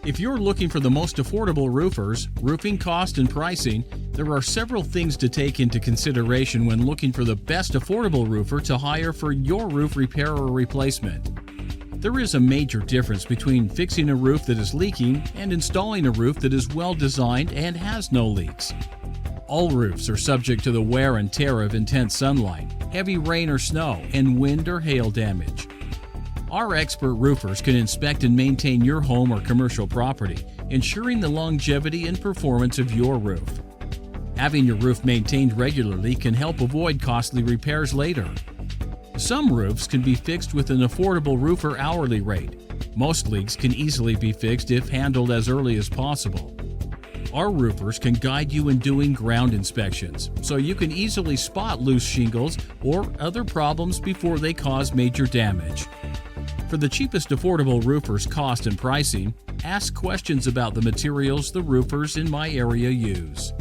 If you're looking for the most affordable roofers, roofing cost and pricing, there are several things to take into consideration when looking for the best affordable roofer to hire for your roof repair or replacement. There is a major difference between fixing a roof that is leaking and installing a roof that is well designed and has no leaks. All roofs are subject to the wear and tear of intense sunlight, heavy rain or snow, and wind or hail damage. Our expert roofers can inspect and maintain your home or commercial property, ensuring the longevity and performance of your roof. Having your roof maintained regularly can help avoid costly repairs later. Some roofs can be fixed with an affordable roofer hourly rate. Most leaks can easily be fixed if handled as early as possible. Our roofers can guide you in doing ground inspections, so you can easily spot loose shingles or other problems before they cause major damage. For the cheapest affordable roofers' cost and pricing, ask questions about the materials the roofers in my area use.